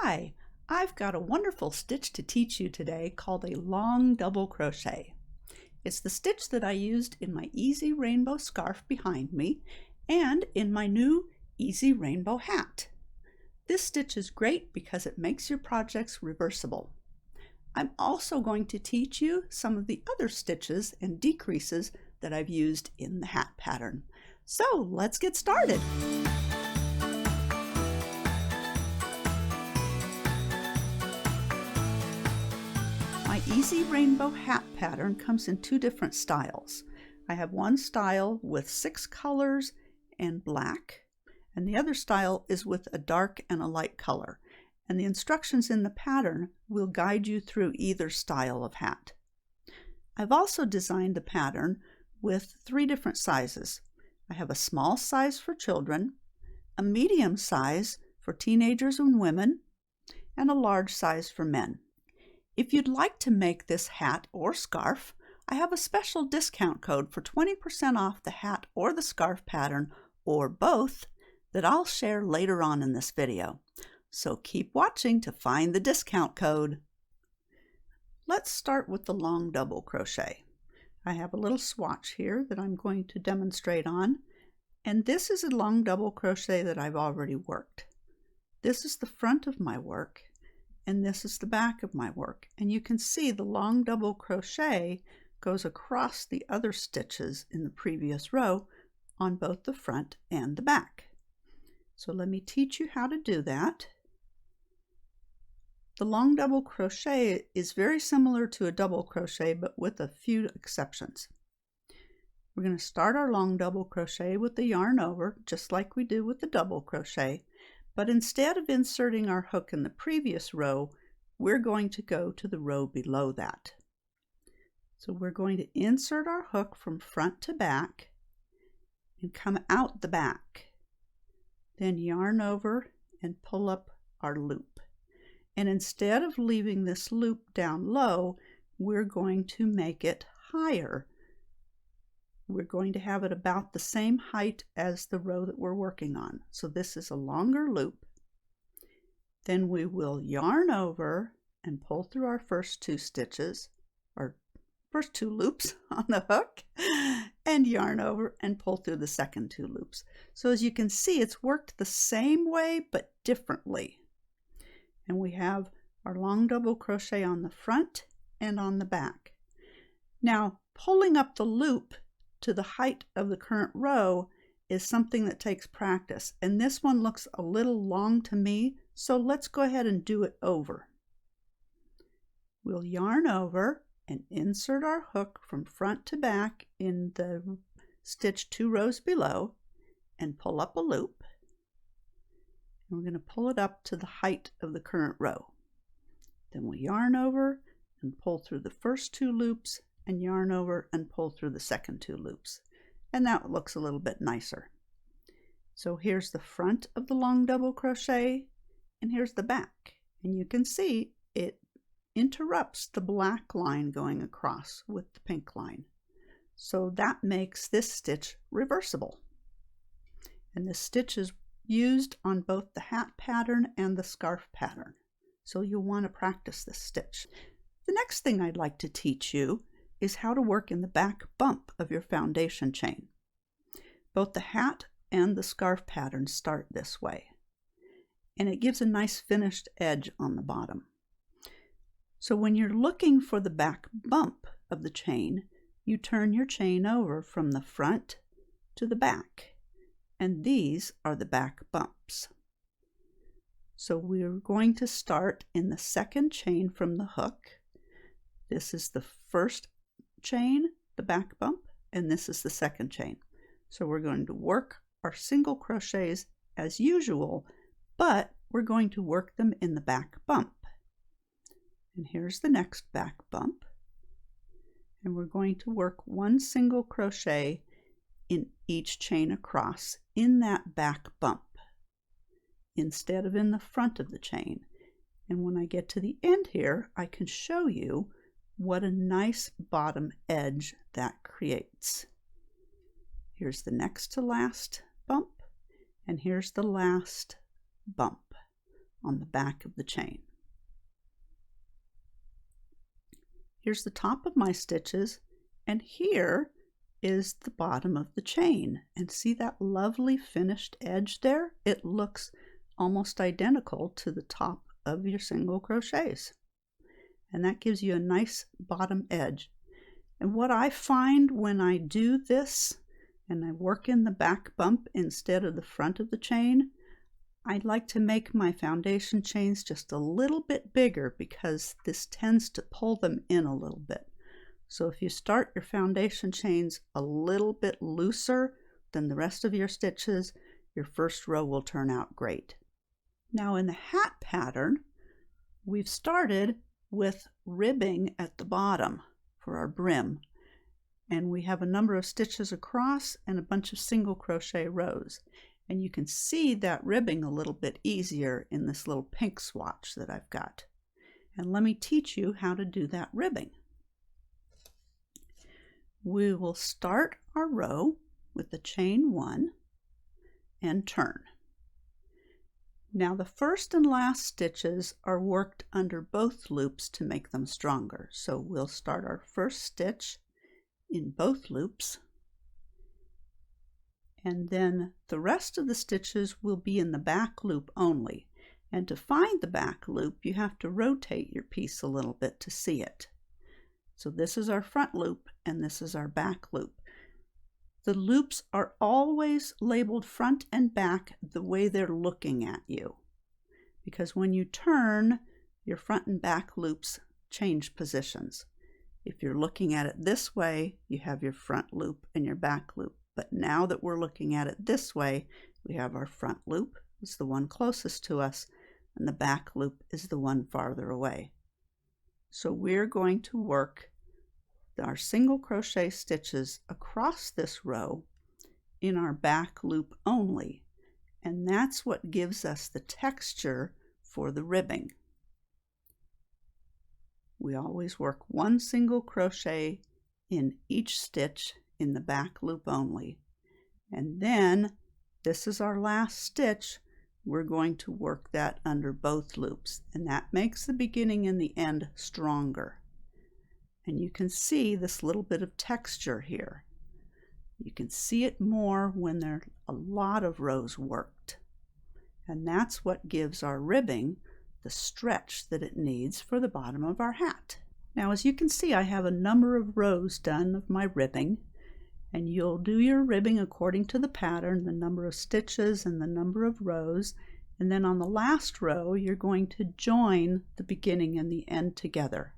Hi, I've got a wonderful stitch to teach you today called a long double crochet. It's the stitch that I used in my Easy Rainbow scarf behind me and in my new Easy Rainbow hat. This stitch is great because it makes your projects reversible. I'm also going to teach you some of the other stitches and decreases that I've used in the hat pattern. So let's get started. My Easy Rainbow hat pattern comes in two different styles. I have one style with 6 colors and black, and the other style is with a dark and a light color. And the instructions in the pattern will guide you through either style of hat. I've also designed the pattern with 3 different sizes. I have a small size for children, a medium size for teenagers and women, and a large size for men. If you'd like to make this hat or scarf, I have a special discount code for 20% off the hat or the scarf pattern, or both, that I'll share later on in this video. So keep watching to find the discount code. Let's start with the long double crochet. I have a little swatch here that I'm going to demonstrate on, and this is a long double crochet that I've already worked. This is the front of my work, and this is the back of my work, and you can see the long double crochet goes across the other stitches in the previous row on both the front and the back. So let me teach you how to do that. The long double crochet is very similar to a double crochet, but with a few exceptions. We're going to start our long double crochet with the yarn over, just like we do with the double crochet, but instead of inserting our hook in the previous row, we're going to go to the row below that. So we're going to insert our hook from front to back and come out the back. Then yarn over and pull up our loop. And instead of leaving this loop down low, we're going to make it higher. We're going to have it about the same height as the row that we're working on. So this is a longer loop. Then we will yarn over and pull through our first 2 stitches, or first 2 loops on the hook, and yarn over and pull through the second 2 loops. So as you can see, it's worked the same way but differently. And we have our long double crochet on the front and on the back. Now, pulling up the loop to the height of the current row is something that takes practice, and this one looks a little long to me, so let's go ahead and do it over. We'll yarn over and insert our hook from front to back in the stitch 2 rows below and pull up a loop. And we're going to pull it up to the height of the current row. Then we'll yarn over and pull through the first 2 loops and yarn over and pull through the second 2 loops. And that looks a little bit nicer. So here's the front of the long double crochet and here's the back. And you can see it interrupts the black line going across with the pink line. So that makes this stitch reversible. And this stitch is used on both the hat pattern and the scarf pattern. So you'll want to practice this stitch. The next thing I'd like to teach you is how to work in the back bump of your foundation chain. Both the hat and the scarf pattern start this way, and it gives a nice finished edge on the bottom. So when you're looking for the back bump of the chain, you turn your chain over from the front to the back, and these are the back bumps. So we're going to start in the second chain from the hook. This is the first chain, the back bump, and this is the second chain. So we're going to work our single crochets as usual, but we're going to work them in the back bump. And here's the next back bump. And we're going to work 1 single crochet in each chain across in that back bump instead of in the front of the chain. And when I get to the end here, I can show you what a nice bottom edge that creates. Here's the next to last bump, and here's the last bump on the back of the chain. Here's the top of my stitches, and here is the bottom of the chain. And see that lovely finished edge there? It looks almost identical to the top of your single crochets. And that gives you a nice bottom edge. And what I find when I do this and I work in the back bump instead of the front of the chain, I like to make my foundation chains just a little bit bigger because this tends to pull them in a little bit. So if you start your foundation chains a little bit looser than the rest of your stitches, your first row will turn out great. Now in the hat pattern, we've started with ribbing at the bottom for our brim. And we have a number of stitches across and a bunch of single crochet rows. And you can see that ribbing a little bit easier in this little pink swatch that I've got. And let me teach you how to do that ribbing. We will start our row with the chain 1 and turn. Now the first and last stitches are worked under both loops to make them stronger. So we'll start our first stitch in both loops, and then the rest of the stitches will be in the back loop only. And to find the back loop, you have to rotate your piece a little bit to see it. So this is our front loop and this is our back loop. The loops are always labeled front and back the way they're looking at you, because when you turn, your front and back loops change positions. If you're looking at it this way, you have your front loop and your back loop. But now that we're looking at it this way, we have our front loop, it's the one closest to us, and the back loop is the one farther away. So we're going to work our single crochet stitches across this row in our back loop only, and that's what gives us the texture for the ribbing. We always work one single crochet in each stitch in the back loop only, and then this is our last stitch. We're going to work that under both loops, and that makes the beginning and the end stronger. And you can see this little bit of texture here. You can see it more when there are a lot of rows worked, and that's what gives our ribbing the stretch that it needs for the bottom of our hat. Now as you can see, I have a number of rows done of my ribbing, and you'll do your ribbing according to the pattern, the number of stitches and the number of rows, and then on the last row you're going to join the beginning and the end together.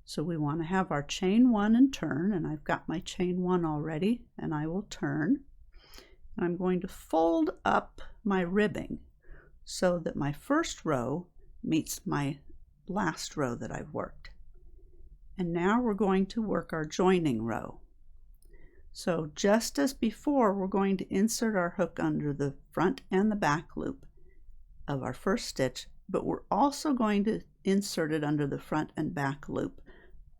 So we want to have our chain 1 and turn, and I've got my chain 1 already, and I will turn. And I'm going to fold up my ribbing so that my first row meets my last row that I've worked. And now we're going to work our joining row. So just as before, we're going to insert our hook under the front and the back loop of our first stitch, but we're also going to insert it under the front and back loop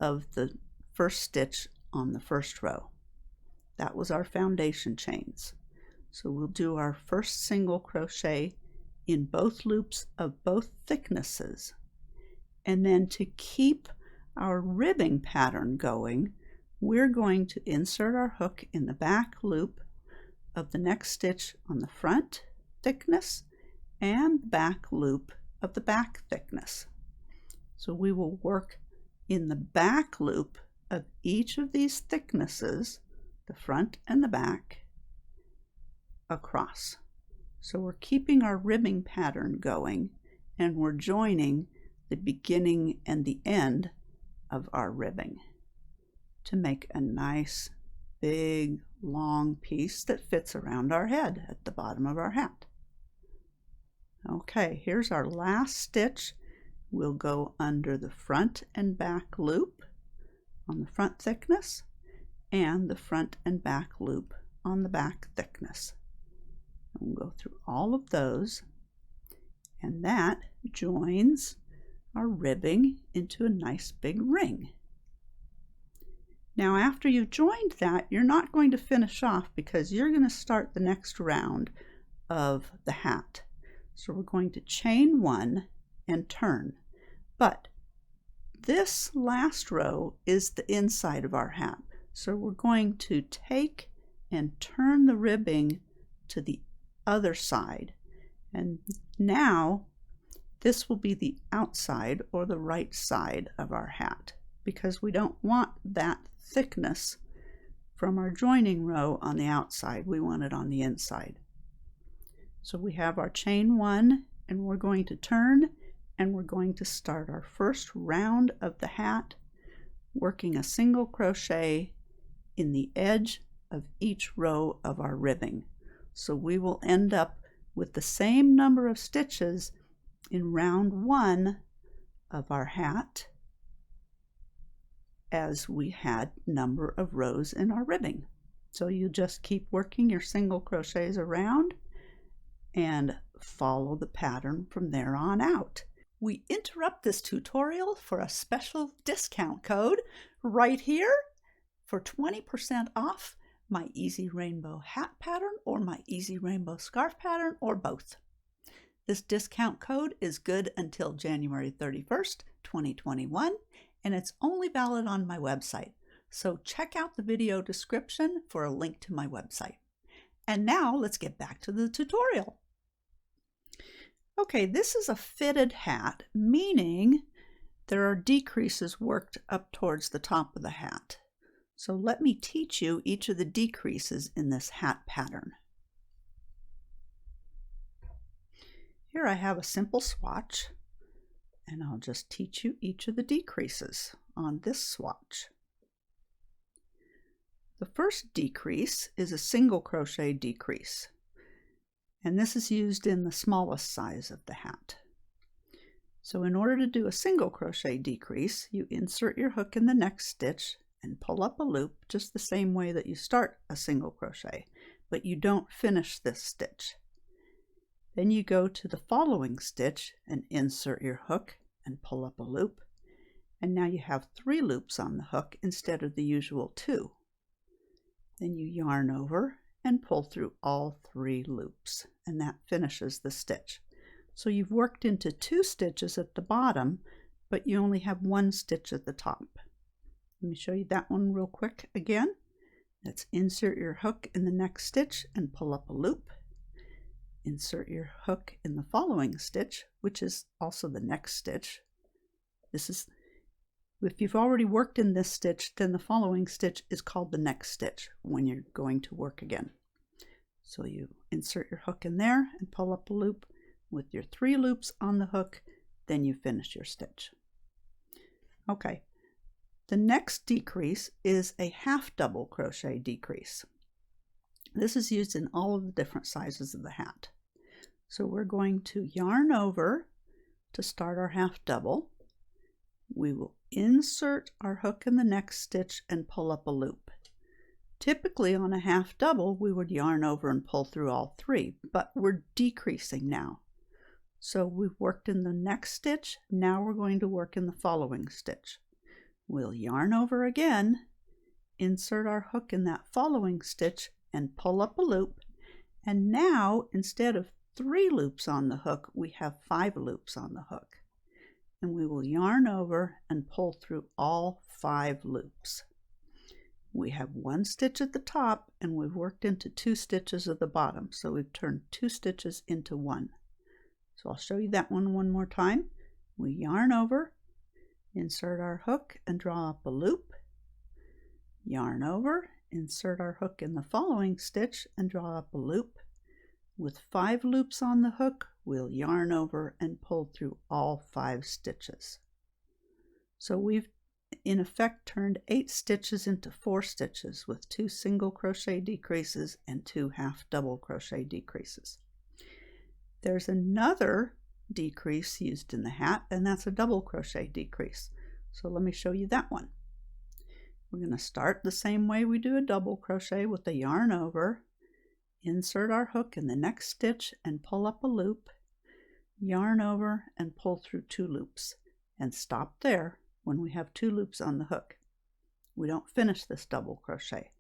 of the first stitch on the first row. That was our foundation chains. So we'll do our first single crochet in both loops of both thicknesses. And then to keep our ribbing pattern going, we're going to insert our hook in the back loop of the next stitch on the front thickness and the back loop of the back thickness. So we will work in the back loop of each of these thicknesses, the front and the back, across. So we're keeping our ribbing pattern going, and we're joining the beginning and the end of our ribbing to make a nice big long piece that fits around our head at the bottom of our hat. Okay, here's our last stitch. We'll go under the front and back loop on the front thickness and the front and back loop on the back thickness. And we'll go through all of those, and that joins our ribbing into a nice big ring. Now after you've joined that, you're not going to finish off because you're going to start the next round of the hat. So we're going to chain 1 and turn. But this last row is the inside of our hat. So we're going to take and turn the ribbing to the other side. And now this will be the outside or the right side of our hat, because we don't want that thickness from our joining row on the outside. We want it on the inside. So we have our chain 1, and we're going to turn, and we're going to start our first round of the hat working a single crochet in the edge of each row of our ribbing. So we will end up with the same number of stitches in round 1 of our hat as we had number of rows in our ribbing. So you just keep working your single crochets around and follow the pattern from there on out. We interrupt this tutorial for a special discount code right here for 20% off my Easy Rainbow hat pattern or my Easy Rainbow scarf pattern, or both. This discount code is good until January 31st, 2021, and it's only valid on my website. So check out the video description for a link to my website. And now let's get back to the tutorial. Okay, this is a fitted hat, meaning there are decreases worked up towards the top of the hat. So let me teach you each of the decreases in this hat pattern. Here I have a simple swatch, and I'll just teach you each of the decreases on this swatch. The first decrease is a single crochet decrease, and this is used in the smallest size of the hat. So in order to do a single crochet decrease, you insert your hook in the next stitch and pull up a loop just the same way that you start a single crochet, but you don't finish this stitch. Then you go to the following stitch and insert your hook and pull up a loop, and now you have 3 loops on the hook instead of the usual 2. Then you yarn over and pull through all 3 loops, and that finishes the stitch. So you've worked into 2 stitches at the bottom, but you only have 1 stitch at the top. Let me show you that one real quick again. Let's insert your hook in the next stitch and pull up a loop. Insert your hook in the following stitch, which is also the next stitch. This is, if you've already worked in this stitch, then the following stitch is called the next stitch when you're going to work again. So you insert your hook in there and pull up a loop with your 3 loops on the hook, then you finish your stitch. Okay. The next decrease is a half double crochet decrease. This is used in all of the different sizes of the hat. So we're going to yarn over to start our half double. We will insert our hook in the next stitch and pull up a loop. Typically on a half double we would yarn over and pull through all 3, but we're decreasing now. So we've worked in the next stitch, now we're going to work in the following stitch. We'll yarn over again, insert our hook in that following stitch and pull up a loop, and now instead of 3 loops on the hook we have 5 loops on the hook, and we will yarn over and pull through all 5 loops. We have 1 stitch at the top and we've worked into 2 stitches at the bottom, so we've turned 2 stitches into 1. So I'll show you that one more time. We yarn over, insert our hook and draw up a loop, yarn over, insert our hook in the following stitch and draw up a loop. With 5 loops on the hook, we'll yarn over and pull through all 5 stitches. So we've in effect turned 8 stitches into 4 stitches with 2 single crochet decreases and 2 half double crochet decreases. There's another decrease used in the hat, and that's a double crochet decrease. So let me show you that one. We're going to start the same way we do a double crochet with a yarn over, insert our hook in the next stitch and pull up a loop, yarn over and pull through 2 loops, and stop there when we have 2 loops on the hook. We don't finish this double crochet.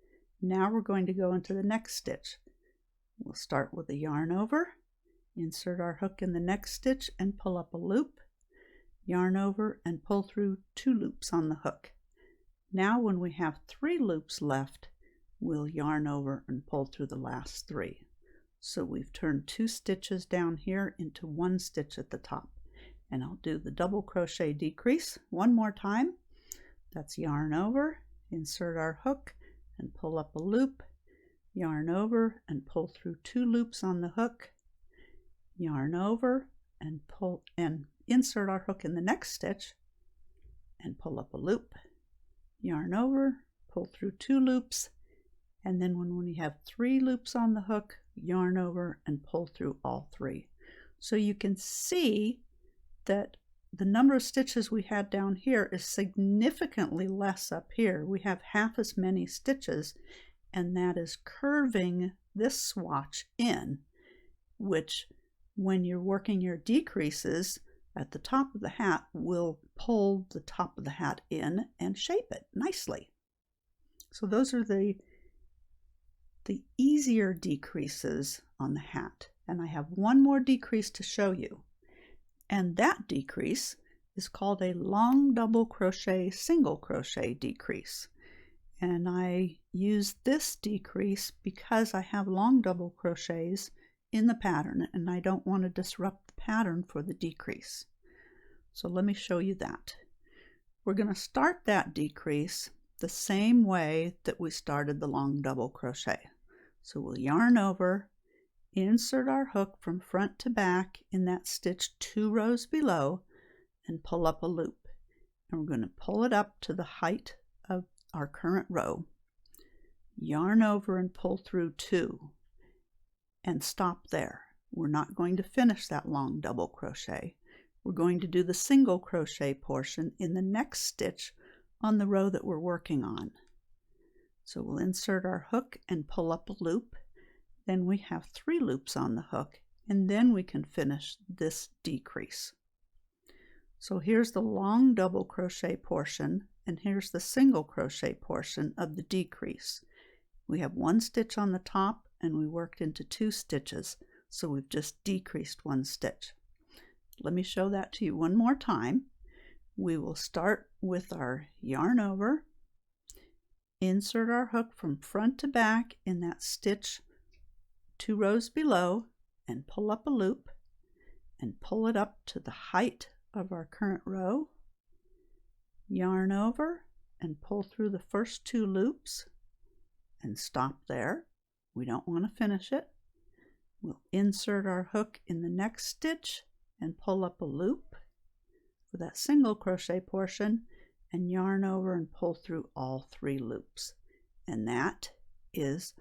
Now we're going to go into the next stitch. We'll start with a yarn over, insert our hook in the next stitch and pull up a loop, yarn over and pull through 2 loops on the hook. Now when we have 3 loops left, we'll yarn over and pull through the last 3. So we've turned 2 stitches down here into 1 stitch at the top. And I'll do the double crochet decrease one more time. That's yarn over, insert our hook and pull up a loop, yarn over and pull through 2 loops on the hook, yarn over and pull and insert our hook in the next stitch and pull up a loop, yarn over, pull through 2 loops, and then when we have 3 loops on the hook, yarn over and pull through all 3. So you can see that the number of stitches we had down here is significantly less up here. We have half as many stitches, and that is curving this swatch in, which when you're working your decreases at the top of the hat will pull the top of the hat in and shape it nicely. So those are the easier decreases on the hat, and I have one more decrease to show you, and that decrease is called a long double crochet single crochet decrease. And I use this decrease because I have long double crochets in the pattern and I don't want to disrupt the pattern for the decrease. So let me show you that. We're going to start that decrease the same way that we started the long double crochet. So we'll yarn over, insert our hook from front to back in that stitch 2 rows below and pull up a loop. And we're going to pull it up to the height of our current row, yarn over and pull through 2 and stop there. We're not going to finish that long double crochet. We're going to do the single crochet portion in the next stitch on the row that we're working on. So we'll insert our hook and pull up a loop. Then we have 3 loops on the hook, and then we can finish this decrease. So here's the long double crochet portion, and here's the single crochet portion of the decrease. We have 1 stitch on the top and we worked into 2 stitches, so we've just decreased 1 stitch. Let me show that to you one more time. We will start with our yarn over, insert our hook from front to back in that stitch 2 rows below and pull up a loop and pull it up to the height of our current row, yarn over and pull through the first 2 loops and stop there. We don't want to finish it. We'll insert our hook in the next stitch and pull up a loop for that single crochet portion and yarn over and pull through all 3 loops. And that is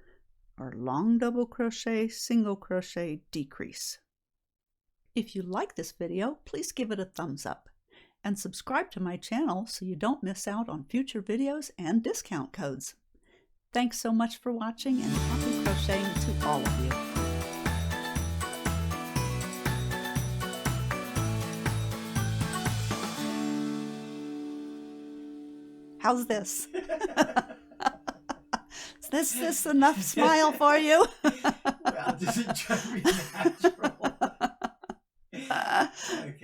our long double crochet single crochet decrease. If you like this video, please give it a thumbs up and subscribe to my channel so you don't miss out on future videos and discount codes. Thanks so much for watching, and happy crocheting to all of you. How's this? Is this enough smile for you? Well, does it just be natural? Okay.